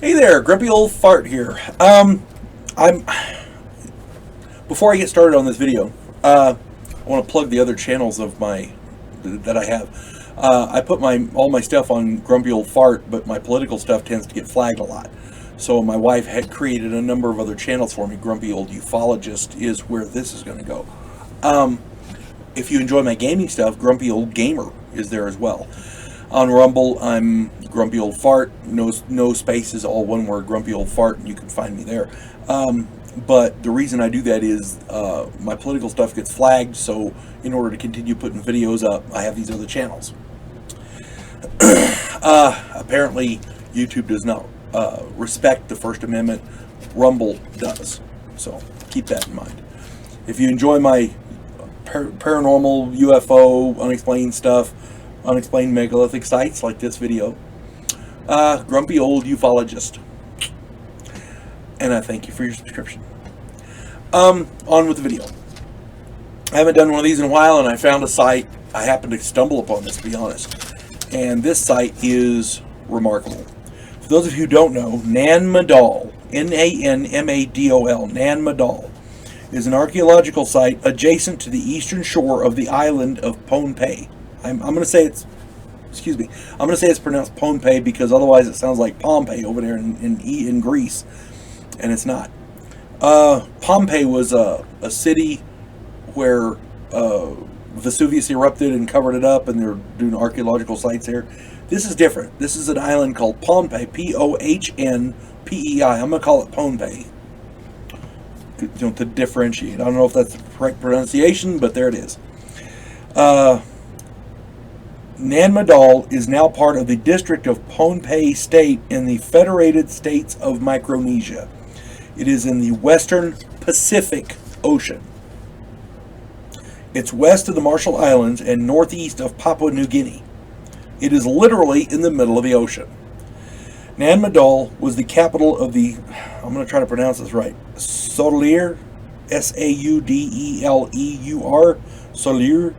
Hey there, grumpy old fart here. I'm before I get started on this video, I want to plug the other channels of that I have. I put all my stuff on Grumpy Old Fart, but my political stuff tends to get flagged a lot. So my wife had created a number of other channels for me. Grumpy Old UFOlogist is where this is going to go. If you enjoy my gaming stuff, Grumpy Old Gamer is there as well. On Rumble, I'm Grumpy Old Fart. No spaces, all one word, Grumpy Old Fart, and you can find me there. But the reason I do that is my political stuff gets flagged, so in order to continue putting videos up, I have these other channels. Apparently, YouTube does not respect the First Amendment. Rumble does, so keep that in mind. If you enjoy my paranormal, UFO, unexplained stuff, unexplained megalithic sites like this video, Grumpy Old UFOlogist. And I thank you for your subscription. On with the video. I haven't done one of these in a while, and I found a site. I happened to stumble upon this, to be honest. And this site is remarkable. For those of you who don't know, Nan Madol, Nanmadol, Nan Madol, is an archaeological site adjacent to the eastern shore of the island of Pohnpei. I'm going to say it's, excuse me, I'm going to say it's pronounced Pohnpei because otherwise it sounds like Pompeii over there in Greece, and it's not. Pompeii was a city where Vesuvius erupted and covered it up, and they're doing archaeological sites there. This is different. This is an island called Pohnpei, Pohnpei. I'm going to call it Pohnpei, to differentiate. I don't know if that's the correct pronunciation, but there it is. Nan Madol is now part of the district of Pohnpei State in the Federated States of Micronesia. It is in the western Pacific Ocean. It's west of the Marshall Islands and northeast of Papua New Guinea. It is literally in the middle of the ocean. Nan Madol was the capital of the, I'm going to try to pronounce this right, Sauleur, Saudeleur, Sauleur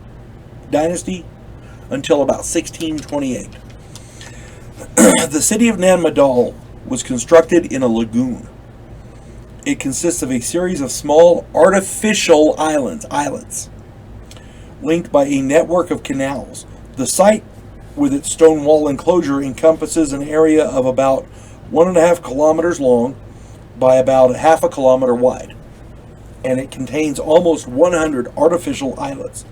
dynasty, until about 1628. The city of Nan Madol was constructed in a lagoon. It consists of a series of small artificial islets, linked by a network of canals. The site, with its stone wall enclosure, encompasses an area of about 1.5 kilometers long by about 0.5 kilometer wide, and it contains almost 100 artificial islets.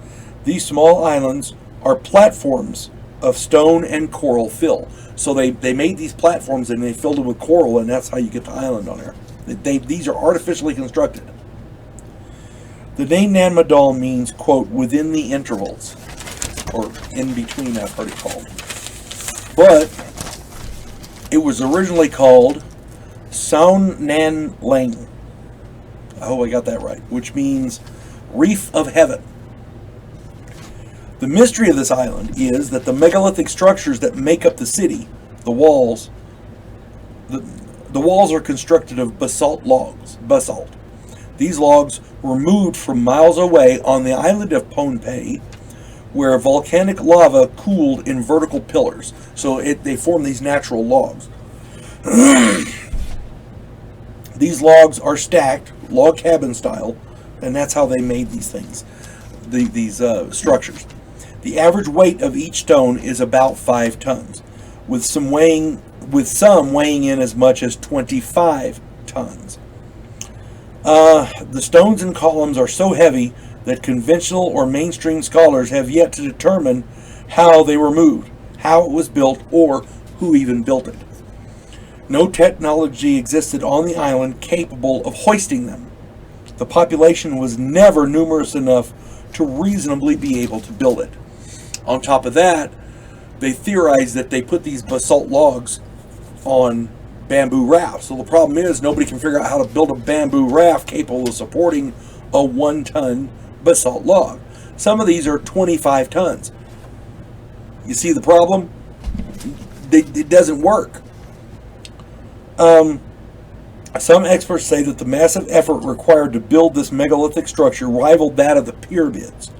These small islands are platforms of stone and coral fill. So they made these platforms and they filled them with coral, and that's how you get the island on there. These are artificially constructed. The name Nan Madol means, quote, within the intervals, or in between, I've heard it called. But it was originally called Saun Nan Lang. I hope I got that right, which means Reef of Heaven. The mystery of this island is that the megalithic structures that make up the city, the walls are constructed of basalt logs. These logs were moved from miles away on the island of Pohnpei, where volcanic lava cooled in vertical pillars. So they form these natural logs. These logs are stacked, log cabin style, and that's how they made these things, these structures. The average weight of each stone is about 5 tons, with some weighing in as much as 25 tons. The stones and columns are so heavy that conventional or mainstream scholars have yet to determine how they were moved, how it was built, or who even built it. No technology existed on the island capable of hoisting them. The population was never numerous enough to reasonably be able to build it. On top of that, they theorized that they put these basalt logs on bamboo rafts. So the problem is nobody can figure out how to build a bamboo raft capable of supporting a 1-ton basalt log. Some of these are 25 tons. You see the problem? It doesn't work. Some experts say that the massive effort required to build this megalithic structure rivaled that of the pyramids.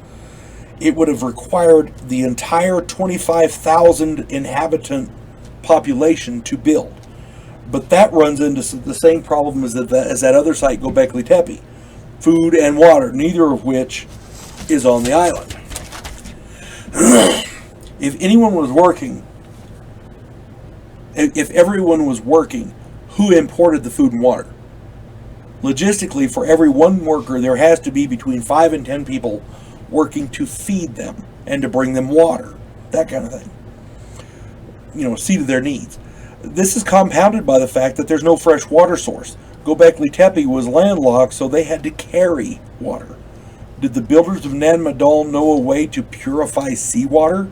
It would have required the entire 25,000 inhabitant population to build. But that runs into the same problem as that other site, Göbekli Tepe. Food and water, neither of which is on the island. If anyone was working, if everyone was working, who imported the food and water? Logistically, for every one worker, there has to be between 5 and 10 people working to feed them and to bring them water, that kind of thing. See to their needs. This is compounded by the fact that there's no fresh water source. Göbekli Tepe was landlocked, so they had to carry water. Did the builders of Nan Madol know a way to purify seawater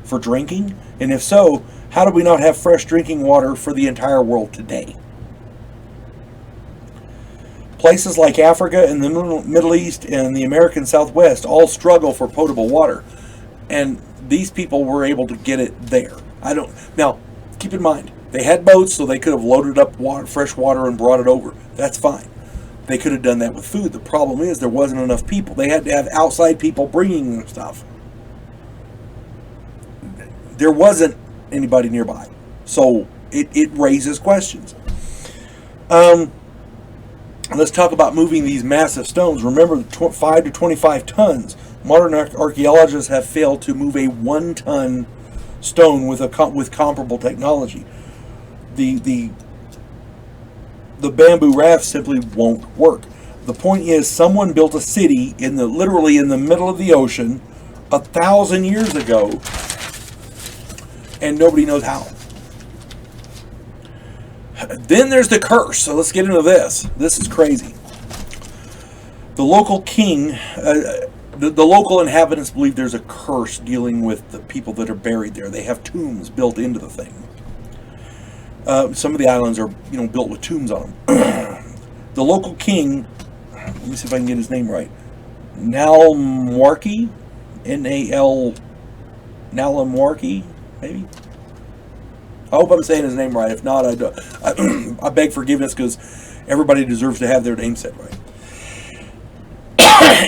for drinking? And if so, how do we not have fresh drinking water for the entire world today? Places like Africa and the Middle East and the American Southwest all struggle for potable water. And these people were able to get it there. Now, keep in mind, they had boats, so they could have loaded up fresh water and brought it over. That's fine. They could have done that with food. The problem is there wasn't enough people. They had to have outside people bringing them stuff. There wasn't anybody nearby. So it raises questions. Let's talk about moving these massive stones. Remember, 5 to 25 tons. Modern archaeologists have failed to move a 1-ton stone with comparable technology. The bamboo raft simply won't work. The point is, someone built a city literally in the middle of the ocean 1,000 years ago, and nobody knows how. Then there's the curse. So let's get into this. This is crazy. The local king, the local inhabitants believe there's a curse dealing with the people that are buried there. They have tombs built into the thing. Some of the islands are, built with tombs on them. The local king, let me see if I can get his name right. Nalmarki, Nalmarki, maybe. I hope I'm saying his name right. If not, I beg forgiveness, because everybody deserves to have their name said right.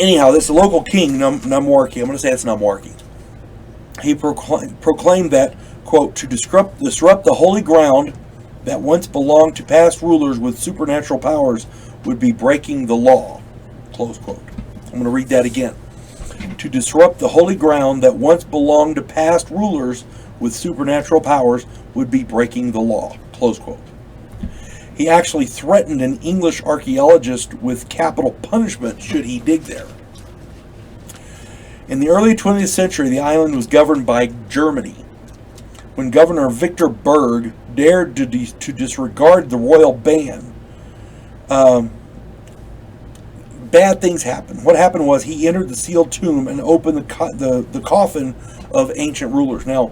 Anyhow, this local king, Namwarki, I'm going to say it's Namwarki. He proclaimed that, quote, to disrupt the holy ground that once belonged to past rulers with supernatural powers would be breaking the law, close quote. I'm going to read that again. To disrupt the holy ground that once belonged to past rulers with supernatural powers would be breaking the law, close quote. He actually threatened an English archaeologist with capital punishment should he dig there. In the early 20th century, the island was governed by Germany. When Governor Victor Berg dared to disregard the royal ban, bad things happened. What happened was he entered the sealed tomb and opened the coffin of ancient rulers. Now,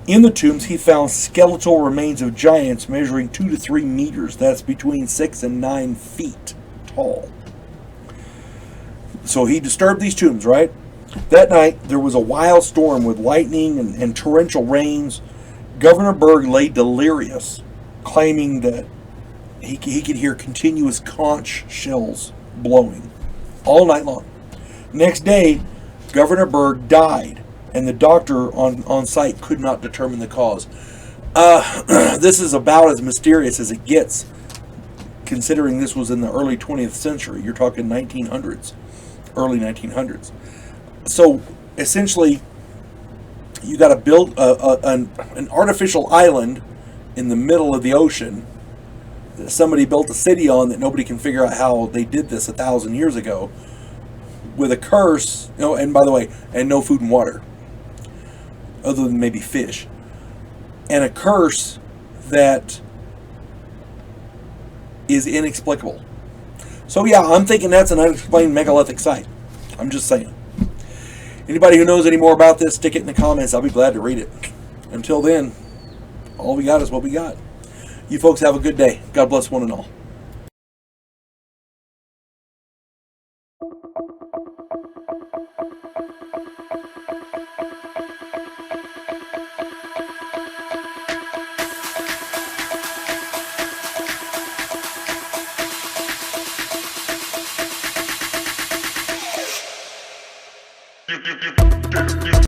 in the tombs, he found skeletal remains of giants measuring 2 to 3 meters. That's between 6 and 9 feet tall. So he disturbed these tombs, right? That night, there was a wild storm with lightning and torrential rains. Governor Berg lay delirious, claiming that he could hear continuous conch shells blowing all night long. Next day, Governor Berg died, and the doctor on site could not determine the cause. This is about as mysterious as it gets, considering this was in the early 20th century. You're talking 1900s, early 1900s. So, essentially, you got to build an artificial island in the middle of the ocean that somebody built a city on that nobody can figure out how they did this 1,000 years ago, with a curse, and by the way, and no food and water, other than maybe fish, and a curse that is inexplicable. So yeah, I'm thinking that's an unexplained megalithic site. I'm just saying. Anybody who knows any more about this, stick it in the comments. I'll be glad to read it. Until then, all we got is what we got. You folks have a good day. God bless one and all. Do